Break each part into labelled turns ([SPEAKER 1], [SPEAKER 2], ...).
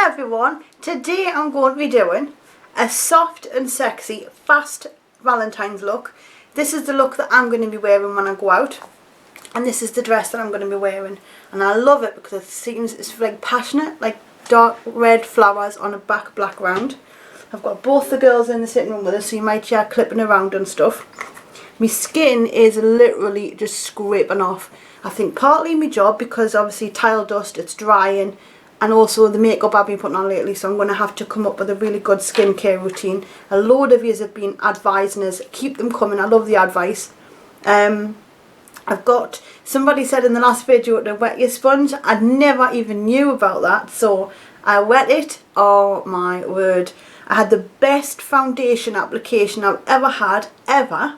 [SPEAKER 1] everyone, today I'm going to be doing a soft and sexy fast Valentine's look. This is the look that I'm going to be wearing when I go out, and this is the dress that I'm going to be wearing, and I love it because it seems it's like passionate, like dark red flowers on a black ground. I've got both the girls in the sitting room with us, so you might hear clipping around and stuff. My skin is literally just scraping off. I think partly my job, because obviously tile dust, it's drying, and also the makeup I've been putting on lately, so I'm going to have to come up with a really good skincare routine. A load of you have been advising us, keep them coming. I love the advice. I've got, somebody said in the last video to wet your sponge. I never even knew about that, so I wet it. Oh my word. I had the best foundation application I've ever had, ever.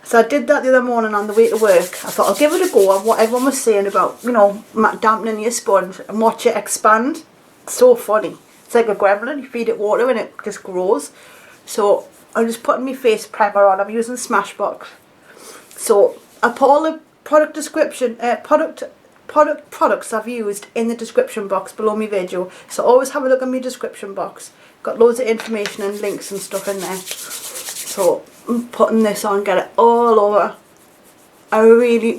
[SPEAKER 1] So I did that the other morning on the way to work. I thought I'll give it a go of what everyone was saying about, you know, dampening your sponge and watch it expand. It's so funny. It's like a gremlin. You feed it water and it just grows. So I'm just putting my face primer on. I'm using Smashbox. So I put all the product description, products I've used in the description box below my video. So always have a look at my description box. Got loads of information and links and stuff in there. So I'm putting this on, get it all over. I really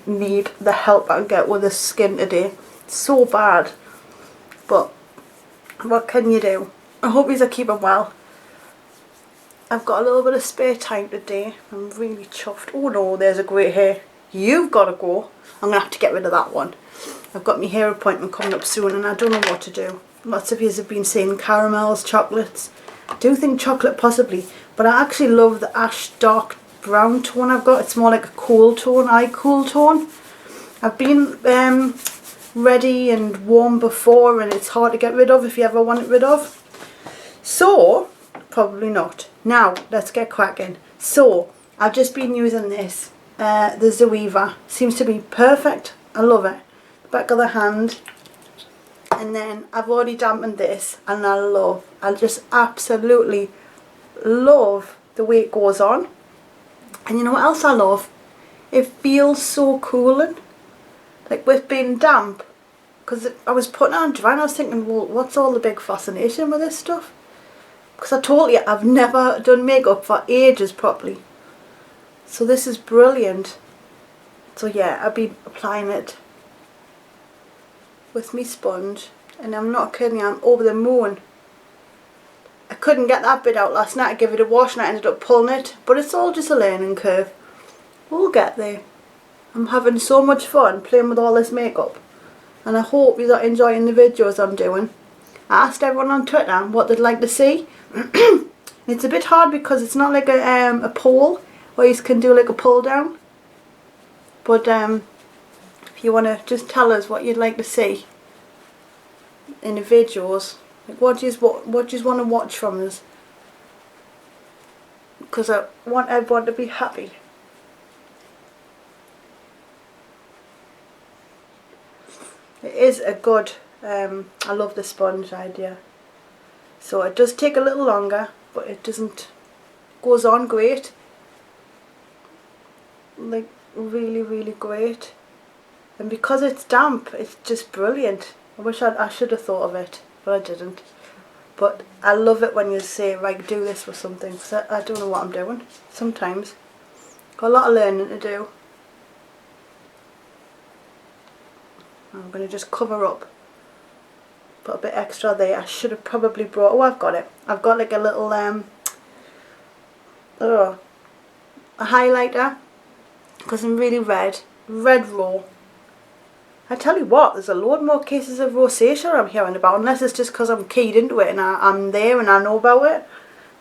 [SPEAKER 1] need the help I can get with the skin today. It's so bad, but what can you do? I hope you're keeping well. I've got a little bit of spare time today. I'm really chuffed. Oh no, there's a great hair. You've got to go. I'm going to have to get rid of that one. I've got my hair appointment coming up soon and I don't know what to do. Lots of you have been saying caramels, chocolates. I do think chocolate possibly, but I actually love the ash dark brown tone I've got. It's more like a cool tone, cool tone. I've been ready and warm before, and it's hard to get rid of if you ever want it rid of. So, probably not. Now, let's get cracking. So, I've just been using this, the Zoeva. Seems to be perfect. I love it. The back of the hand. And then I've already dampened this, and I just absolutely love the way it goes on. And you know what else I love? It feels so cooling. Like with being damp, because I was putting it on dry and I was thinking, well, what's all the big fascination with this stuff? Because I told you, I've never done makeup for ages properly. So this is brilliant. So yeah, I've been applying it with me sponge, and I'm not kidding you, I'm over the moon. I couldn't get that bit out last night. I gave it a wash and I ended up pulling it, but it's all just a learning curve. We'll get there. I'm having so much fun playing with all this makeup, and I hope you're enjoying the videos I'm doing. I asked everyone on Twitter what they'd like to see. It's a bit hard because it's not like a poll where you can do like a pull down, but if you want to just tell us what you'd like to see in the videos, like what do you want to watch from us, because I want everyone to be happy. It is a good, I love the sponge idea. So it does take a little longer, but it doesn't, goes on great, like really great. And because it's damp, it's just brilliant. I wish I should have thought of it, but I didn't. But I love it when you say, right, do this with something, because I don't know what I'm doing sometimes. Got a lot of learning to do. I'm going to just cover up. Put a bit extra there. I should have probably brought, oh, I've got it. I've got like a little, a highlighter, because I'm really red raw. I tell you what, there's a load more cases of rosacea I'm hearing about, unless it's just because I'm keyed into it and I'm there and I know about it.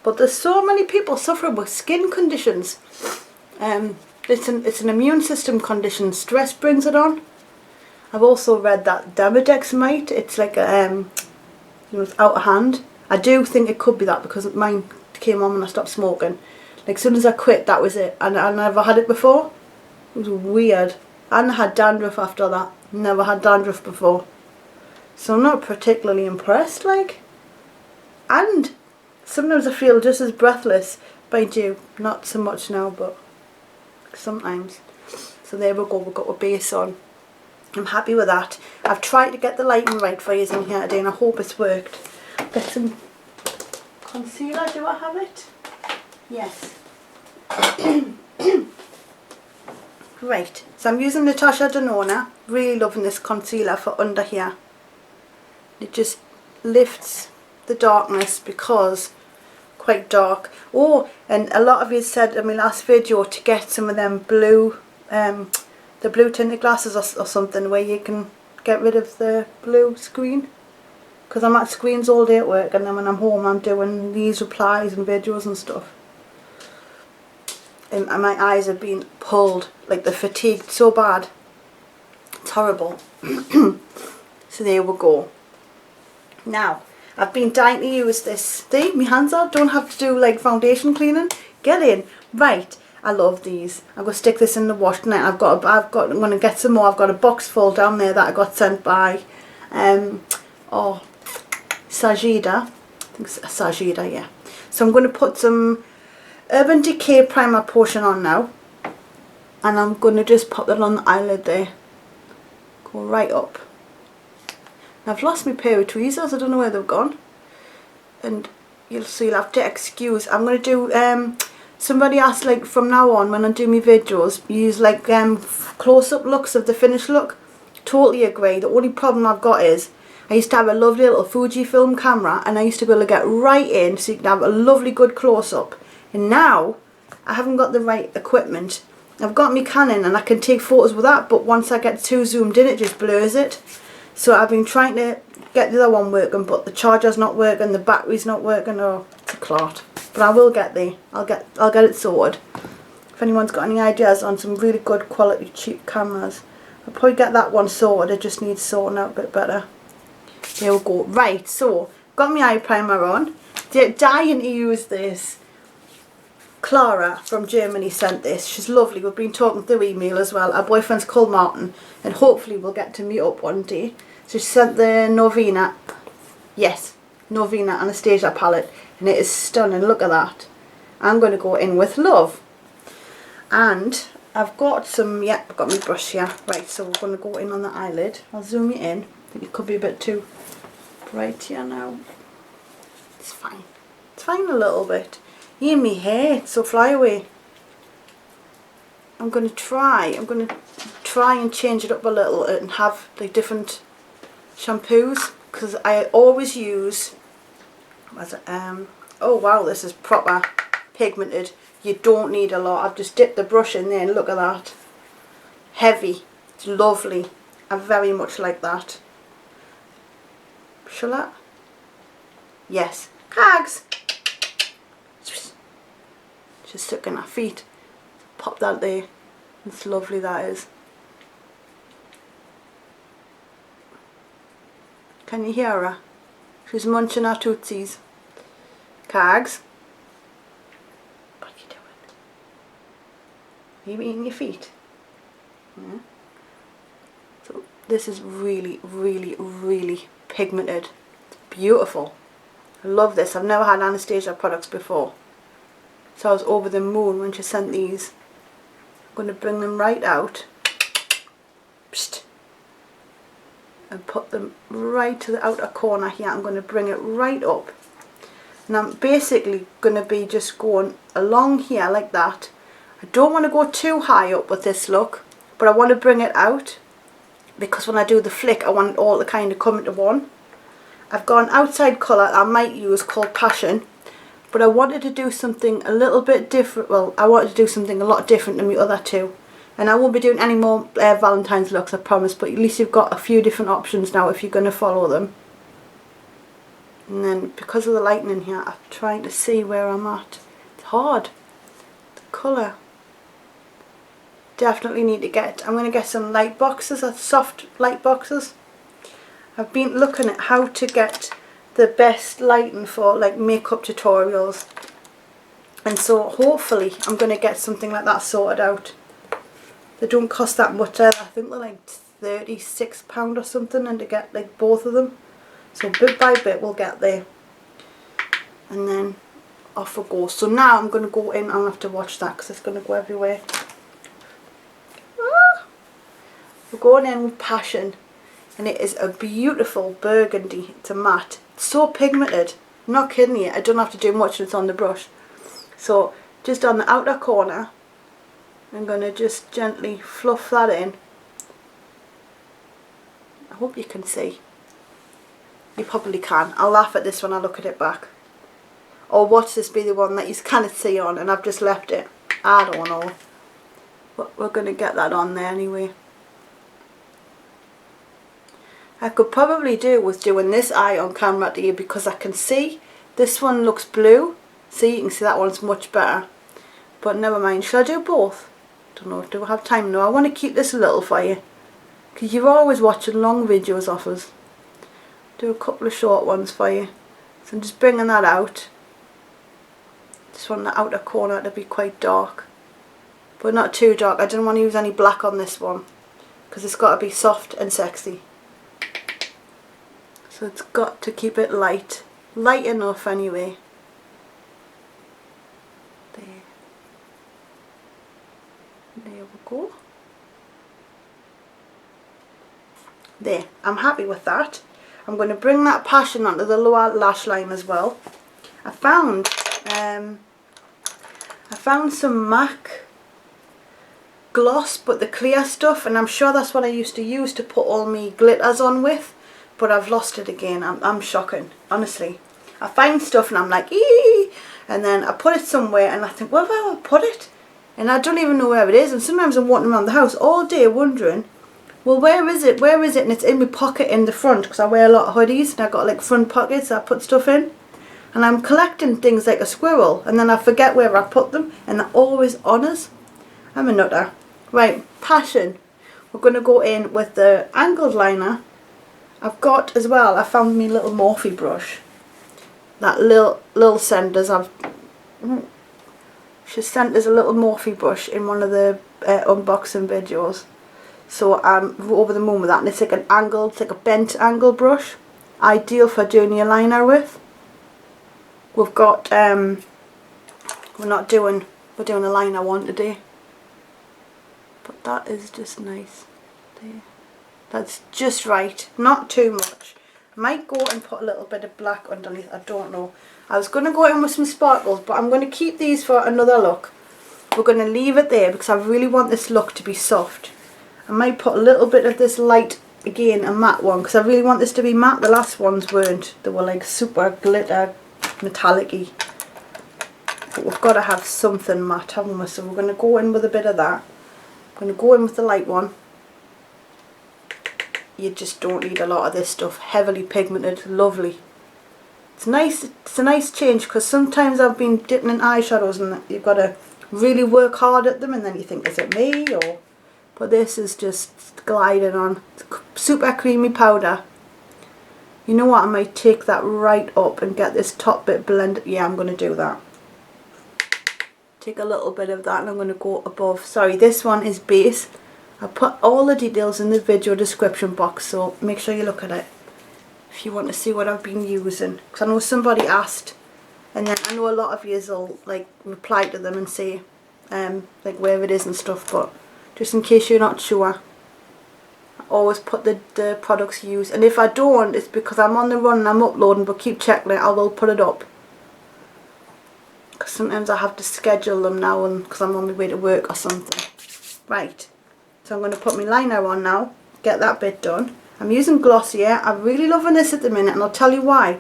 [SPEAKER 1] But there's so many people suffering with skin conditions. It's an immune system condition. Stress brings it on. I've also read that Demodex might. It's like you know, it's out of hand. I do think it could be that, because mine came on when I stopped smoking. Like as soon as I quit, that was it, and I never had it before. It was weird. And I had dandruff after that. Never had dandruff before. So I'm not particularly impressed, like. And sometimes I feel just as breathless. Mind you, not so much now, but sometimes. So there we go, we've got a base on. I'm happy with that. I've tried to get the lighting right for you in here today and I hope it's worked. Get some concealer, do I have it? Yes. Right, so I'm using Natasha Denona. Really loving this concealer for under here. It just lifts the darkness because quite dark. Oh, and a lot of you said in my last video to get some of them blue, the blue tinted glasses or something where you can get rid of the blue screen. Because I'm at screens all day at work and then when I'm home I'm doing these replies and videos and stuff. And my eyes have been pulled, like they're fatigued so bad. It's horrible. So there we go. Now, I've been dying to use this. See, my hands are, don't have to do like foundation cleaning. Get in. Right, I love these. I'm going to stick this in the wash tonight. I'm going to get some more. I've got a box full down there that I got sent by, Sajida. I think it's Sajida, yeah. So I'm going to put some Urban Decay primer potion on now. And I'm going to just pop that on the eyelid there. Go right up. I've lost my pair of tweezers, I don't know where they've gone. And you'll have to excuse. I'm going to do, somebody asked like from now on when I do my videos, use like close-up looks of the finished look. Totally agree. The only problem I've got is, I used to have a lovely little Fujifilm camera and I used to be able to get right in so you can have a lovely good close-up. And now, I haven't got the right equipment. I've got my Canon and I can take photos with that, but once I get too zoomed in it just blurs it. So I've been trying to get the other one working, but the charger's not working, the battery's not working. Oh, it's a clot. But I will get there. I'll get it sorted. If anyone's got any ideas on some really good quality cheap cameras, I'll probably get that one sorted. It just needs sorting out a bit better. There we go. Right, so got my eye primer on. Dying to use this. Clara from Germany sent this. She's lovely. We've been talking through email as well. Our boyfriend's called Martin and hopefully we'll get to meet up one day. So she sent the Norvina, yes, Norvina Anastasia palette and it is stunning. Look at that. I'm going to go in with love. And I've got some, yeah, I've got my brush here. Right, so we're going to go in on the eyelid. I'll zoom it in. I think it could be a bit too bright here now. It's fine. It's fine a little bit. Yeah, my hair, it's so fly away. I'm going to try and change it up a little and have like different shampoos because I always use, oh wow, this is proper pigmented. You don't need a lot. I've just dipped the brush in there and look at that. Heavy. It's lovely. I very much like that. Shall I? Yes. Cags! She's stuck in her feet. Pop that there. It's lovely, that is. Can you hear her? She's munching her tootsies. Cags. What are you doing? Are you eating your feet? Yeah. So this is really, really, really pigmented. It's beautiful. I love this. I've never had Anastasia products before. So I was over the moon when she sent these. I'm going to bring them right out. Psst. And put them right to the outer corner here. I'm going to bring it right up. And I'm basically going to be just going along here like that. I don't want to go too high up with this look. But I want to bring it out. Because when I do the flick, I want it all to kind of come into one. I've got an outside colour I might use called Passion. But I wanted to do something a little bit different. Well, I wanted to do something a lot different than the other two. And I won't be doing any more Valentine's looks, I promise. But at least you've got a few different options now if you're going to follow them. And then because of the lighting in here, I'm trying to see where I'm at. It's hard. The colour. Definitely need to get, I'm going to get some light boxes, soft light boxes. I've been looking at how to get the best lighting for like makeup tutorials, and so hopefully I'm going to get something like that sorted out. They don't cost that much either. I think they're like £36 or something, and to get like both of them. So bit by bit we'll get there, and then off we go. So now I'm going to go in. I'll have to watch that because it's going to go everywhere. We're going in with Passion, and it is a beautiful burgundy. It's a matte. It's so pigmented. I'm not kidding you. I don't have to do much and it's on the brush. So just on the outer corner, I'm going to just gently fluff that in. I hope you can see. You probably can. I'll laugh at this when I look at it back. Or watch this be the one that you can't see on and I've just left it. I don't know. But we're going to get that on there anyway. I could probably do with doing this eye on camera to you because I can see this one looks blue. See, you can see that one's much better. But never mind. Should I do both? Don't know. Do I have time? No, I want to keep this little for you. Because you're always watching long videos of us. Do a couple of short ones for you. So I'm just bringing that out. Just want the outer corner to be quite dark. But not too dark. I didn't want to use any black on this one. Because it's got to be soft and sexy. So it's got to keep it light. Light enough anyway. There. There we go. There. I'm happy with that. I'm going to bring that Passion onto the lower lash line as well. I found some MAC gloss, but the clear stuff, and I'm sure that's what I used to use to put all my glitters on with. But I've lost it again. I'm shocking, honestly. I find stuff and I'm like, eee! And then I put it somewhere and I think, where have I put it? And I don't even know where it is. And sometimes I'm walking around the house all day wondering, well, where is it? Where is it? And it's in my pocket in the front because I wear a lot of hoodies and I've got like front pockets that I put stuff in. And I'm collecting things like a squirrel and then I forget where I put them and they're always on us. I'm a nutter. Right, Passion. We're going to go in with the angled liner. I've got as well, I found me little Morphe brush. That Lil sent us, she sent us a little Morphe brush in one of the unboxing videos. So I'm over the moon with that, and it's like an angled, it's like a bent angle brush. Ideal for doing your liner with. We've got, we're doing a liner one today. But that is just nice. There. That's just right, not too much. I might go and put a little bit of black underneath, I don't know. I was going to go in with some sparkles, but I'm going to keep these for another look. We're going to leave it there because I really want this look to be soft. I might put a little bit of this light, again, a matte one, because I really want this to be matte. The last ones weren't. They were like super glitter, metallic-y. But we've got to have something matte, haven't we? So we're going to go in with a bit of that. I'm going to go in with the light one. You just don't need a lot of this stuff. Heavily pigmented, lovely. It's nice. It's a nice change because sometimes I've been dipping in eyeshadows and you've got to really work hard at them and then you think, is it me? Or but this is just gliding on. It's super creamy powder. You know what? I might take that right up and get this top bit blended. Yeah, I'm going to do that. Take a little bit of that and I'm going to go above. Sorry, this one is base. I'll put all the details in the video description box, so make sure you look at it if you want to see what I've been using. Because I know somebody asked, and then I know a lot of you will like reply to them and say like where it is and stuff, but just in case you're not sure, I always put the products used. And if I don't, it's because I'm on the run and I'm uploading, but keep checking it, I will put it up. Because sometimes I have to schedule them now and because I'm on my way to work or something. Right. So I'm going to put my liner on now, get that bit done. I'm using Glossier. I'm really loving this at the minute and I'll tell you why.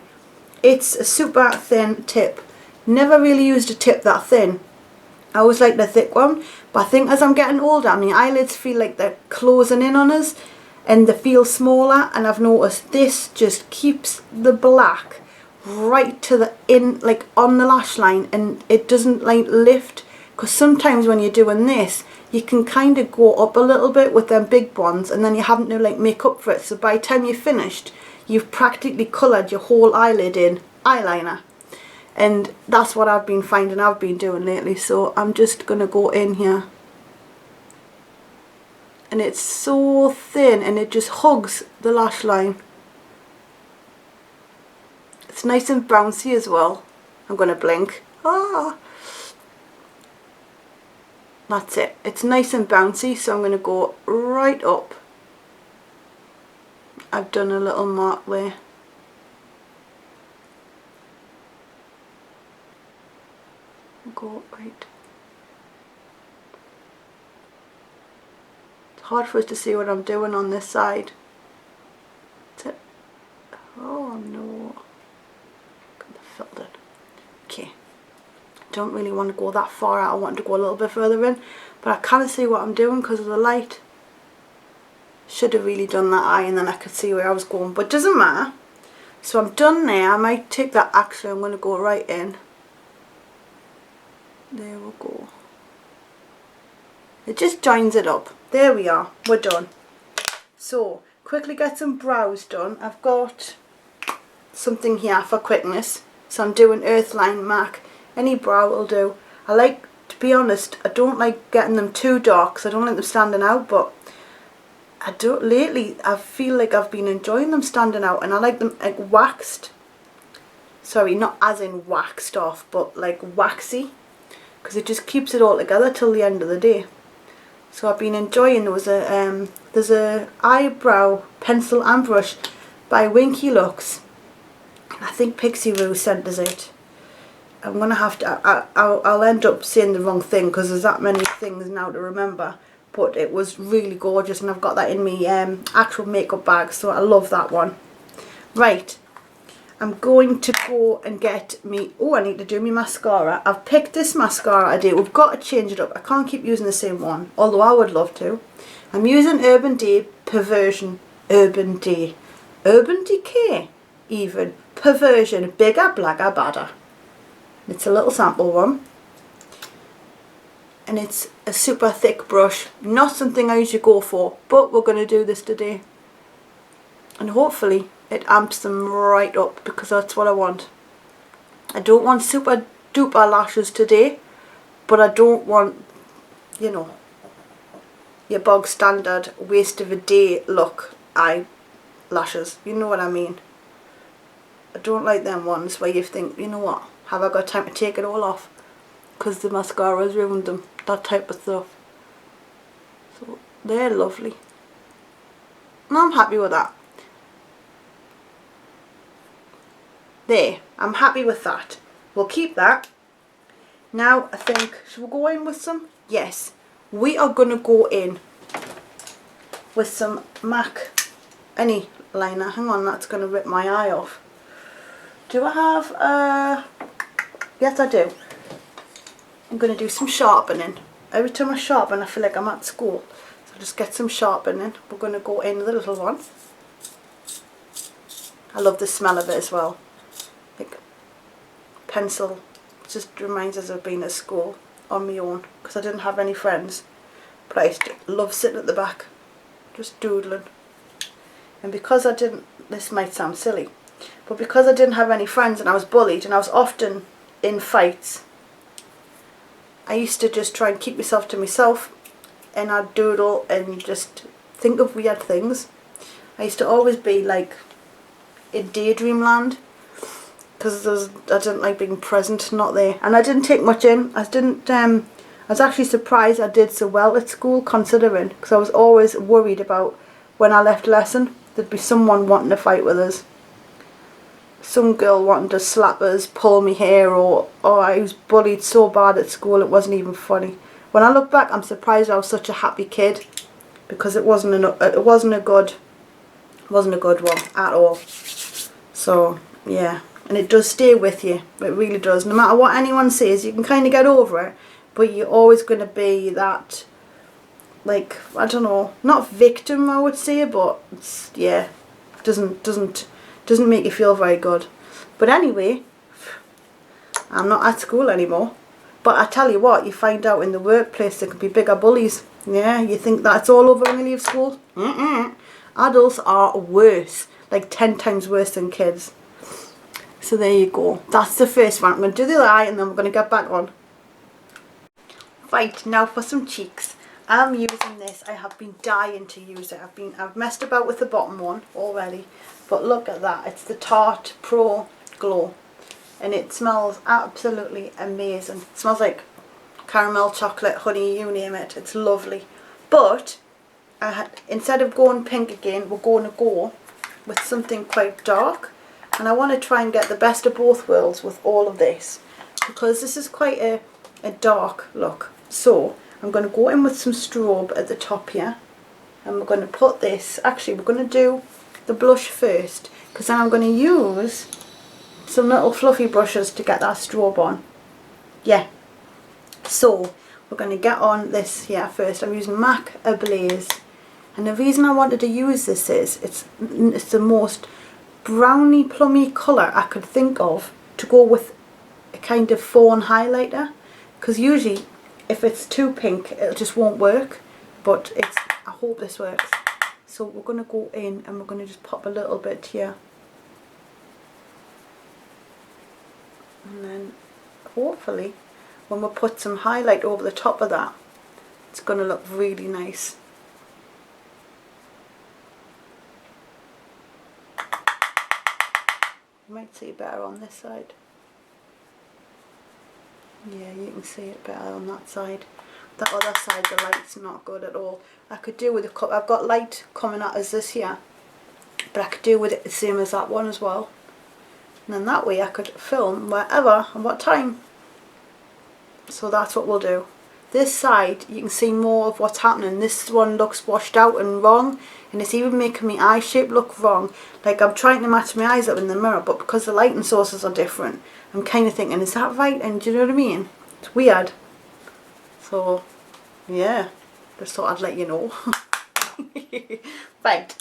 [SPEAKER 1] It's a super thin tip. Never really used a tip that thin. I always like the thick one, but I think as I'm getting older, my eyelids feel like they're closing in on us and they feel smaller, and I've noticed this just keeps the black right to the like on the lash line, and it doesn't like lift, because sometimes when you're doing this you can kind of go up a little bit with them big ones and then you haven't to like make up for it, so by the time you're finished you've practically coloured your whole eyelid in eyeliner. And that's what I've been finding I've been doing lately. So I'm just going to go in here, and it's so thin and it just hugs the lash line. It's nice and bouncy as well. I'm going to blink. Ah, that's it. It's nice and bouncy, so I'm going to go right up I've done a little mark there. Go right. It's hard for us to see what I'm doing on this side. Oh no. Got the filter. Okay. Don't really want to go that far out. I want to go a little bit further in, but I can't see what I'm doing because of the light. Should have really done that eye and then I could see where I was going, but it doesn't matter. So I'm done there. I might take that, actually I'm going to go right in. There we go. It just joins it up. There we are, we're done. So quickly get some brows done. I've got something here for quickness, so I'm doing Earthline MAC. Any brow will do. I like, to be honest, I don't like getting them too dark because I don't like them standing out, but I don't, lately I feel like I've been enjoying them standing out, and I like them like waxed. Sorry, not as in waxed off, but like waxy, because it just keeps it all together till the end of the day. So I've been enjoying. There's a eyebrow pencil and brush by Winky Looks. I think Pixie Roo sent us it. I'm gonna have to. I'll end up saying the wrong thing because there's that many things now to remember. But it was really gorgeous, and I've got that in my actual makeup bag, so I love that one. Right, I'm going to go and get me. Oh, I need to do my mascara. I've picked this mascara today. We've got to change it up. I can't keep using the same one, although I would love to. I'm using Urban Decay Perversion. Urban Decay, even Perversion, bigger, blacker, badder. It's a little sample one, and it's a super thick brush. Not something I usually go for, but we're going to do this today, and hopefully it amps them right up, because that's what I want. I don't want super duper lashes today, but I don't want, you know, your bog standard waste of a day look eyelashes. You know what I mean? I don't like them ones where you think, you know what, have I got time to take it all off because the mascara's ruined them, that type of stuff. So they're lovely, and I'm happy with that. There, I'm happy with that. We'll keep that. Now I think, should we go in with some? Yes, we are going to go in with some MAC any liner. Hang on, that's going to rip my eye off. Do I have yes I do. I'm going to do some sharpening. Every time I sharpen I feel like I'm at school, so just get some sharpening. We're going to go in with the little one. I love the smell of it as well, like pencil. It just reminds us of being at school on my own, because I didn't have any friends, but I used to love sitting at the back just doodling. And because I didn't, this might sound silly, but because I didn't have any friends and I was bullied and I was often in fights, I used to just try and keep myself to myself, and I'd doodle and just think of weird things. I used to always be like in daydream land, because I didn't like being present, not there. And I didn't take much in. I was actually surprised I did so well at school, considering, because I was always worried about when I left lesson there'd be someone wanting to fight with us. Some girl wanting to slap us, pull me hair, or I was bullied so bad at school it wasn't even funny. When I look back, I'm surprised I was such a happy kid, because it wasn't a good one at all. So yeah, and it does stay with you. It really does. No matter what anyone says, you can kind of get over it, but you're always going to be that, like, I don't know, not victim I would say, but it's, yeah, doesn't make you feel very good. But anyway, I'm not at school anymore. But I tell you what, you find out in the workplace there could be bigger bullies. Yeah, you think that's all over when you leave school? Adults are worse, like 10 times worse than kids. So there you go. That's the first one. I'm going to do the other eye and then we're going to get back on. Right, now for some cheeks. I'm using this. I have been dying to use it. I've messed about with the bottom one already, but look at that. It's the Tarte Pro Glow, and it smells absolutely amazing. It smells like caramel, chocolate, honey, you name it. It's lovely. But instead of going pink again, we're going to go with something quite dark, and I want to try and get the best of both worlds with all of this, because this is quite a dark look. So I'm going to go in with some strobe at the top here, and we're going to put this, actually we're going to do the blush first, because then I'm going to use some little fluffy brushes to get that strobe on. Yeah, so we're going to get on this here first. I'm using MAC Ablaze, and the reason I wanted to use this is it's the most browny plummy colour I could think of to go with a kind of fawn highlighter, because usually if it's too pink it just won't work, but I hope this works. So we're going to go in and we're going to just pop a little bit here, and then hopefully when we put some highlight over the top of that, it's going to look really nice. You might see it better on this side. Yeah, you can see it better on that side. That other side, the light's not good at all. I could do with a cup. I've got light coming out as this here, but I could do with it the same as that one as well. And then that way I could film wherever and what time. So that's what we'll do. This side you can see more of what's happening. This one looks washed out and wrong, and it's even making my eye shape look wrong. Like I'm trying to match my eyes up in the mirror, but because the lighting sources are different, I'm kind of thinking, is that right? And do you know what I mean? It's weird. So yeah, just thought I'd let you know. Right,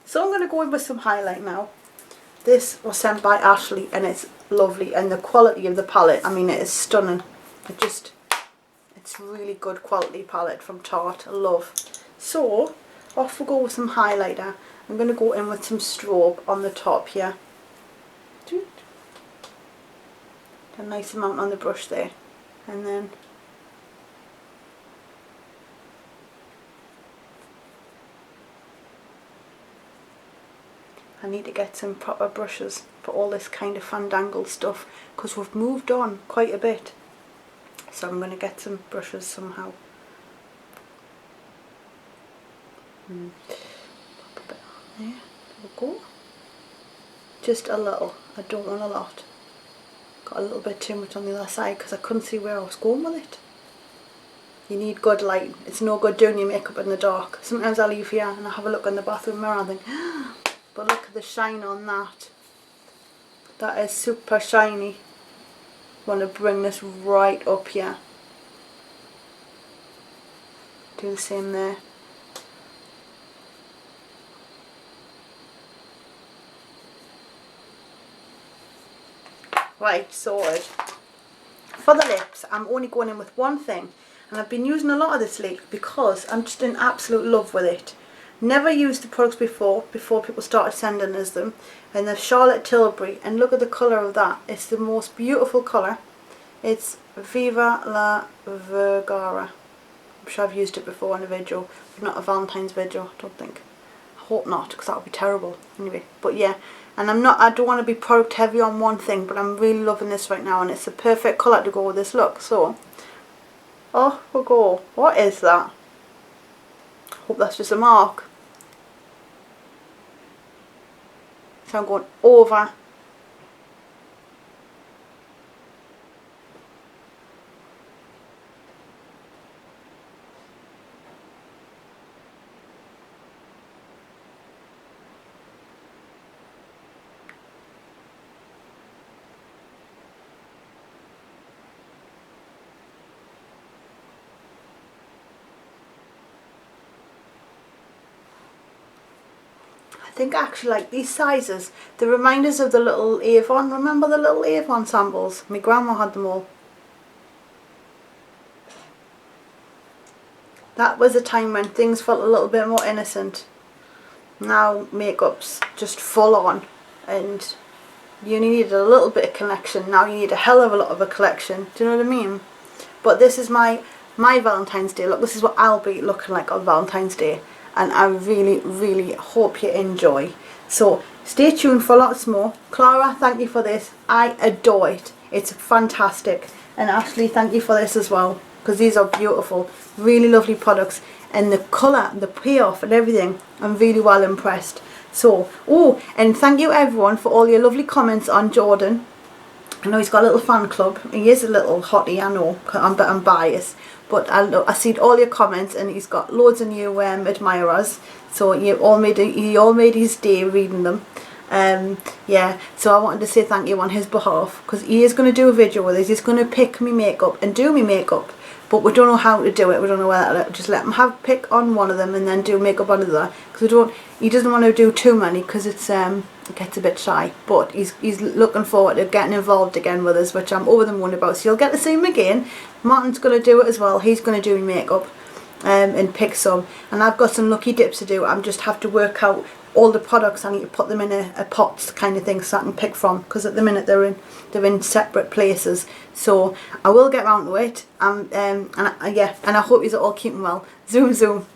[SPEAKER 1] so I'm going to go in with some highlight now. This was sent by Ashley and it's lovely, and the quality of the palette, I mean, it is stunning. It's really good quality palette from Tarte. I love. So off we go with some highlighter. I'm going to go in with some strobe on the top here. A nice amount on the brush there, and then I need to get some proper brushes for all this kind of fandangled stuff, because we've moved on quite a bit. So I'm going to get some brushes somehow. Pop a bit on there. There we go. Just a little. I don't want a lot. Got a little bit too much on the other side because I couldn't see where I was going with it. You need good light. It's no good doing your makeup in the dark. Sometimes I leave here and I have a look in the bathroom mirror and I think, but look at the shine on that. That is super shiny. Want to bring this right up here. Do the same there. Right, sorted. For the lips, I'm only going in with one thing, and I've been using a lot of this lately because I'm just in absolute love with it. Never used the products before people started sending us them, and the Charlotte Tilbury, and look at the colour of that. It's the most beautiful colour. It's Viva la Vergara. I'm sure I've used it before in a video, but not a Valentine's video, I don't think. I hope not, because that would be terrible. Anyway, but yeah, and I don't want to be product heavy on one thing, but I'm really loving this right now, and it's the perfect colour to go with this look. So, off we go. What is that? Hope that's just a mark. So I'm going over. I think I actually like these sizes. They're reminders of the little Avon. Remember the little Avon samples? My grandma had them all. That was a time when things felt a little bit more innocent. Now makeup's just full on, and you only needed a little bit of collection. Now you need a hell of a lot of a collection. Do you know what I mean? But this is my Valentine's Day look. This is what I'll be looking like on Valentine's Day. And I really, really hope you enjoy. So stay tuned for lots more. Clara, thank you for this. I adore it. It's fantastic. And Ashley, thank you for this as well, because these are beautiful, really lovely products. And the colour, the payoff and everything, I'm really well impressed. So, oh, and thank you everyone for all your lovely comments on Jordan. I know he's got a little fan club. He is a little hottie, I know, I'm biased. But I see all your comments, and he's got loads of new admirers. So you all made his day reading them. Yeah, so I wanted to say thank you on his behalf, because he is going to do a video with us. He's going to pick me makeup and do me makeup, but we don't know how to do it. We don't know whether just let him pick on one of them and then do makeup on the other, because he doesn't want to do too many, because it gets a bit shy. But he's looking forward to getting involved again with us, which I'm over the moon about. So you'll get to see him again. Martin's going to do it as well. He's going to do my makeup and pick some, and I've got some lucky dips to do. I just have to work out all the products. I need to put them in a pot kind of thing, so I can pick from, because at the minute they're in separate places. So I will get round to it, yeah, and I hope you're all keeping well. Zoom zoom.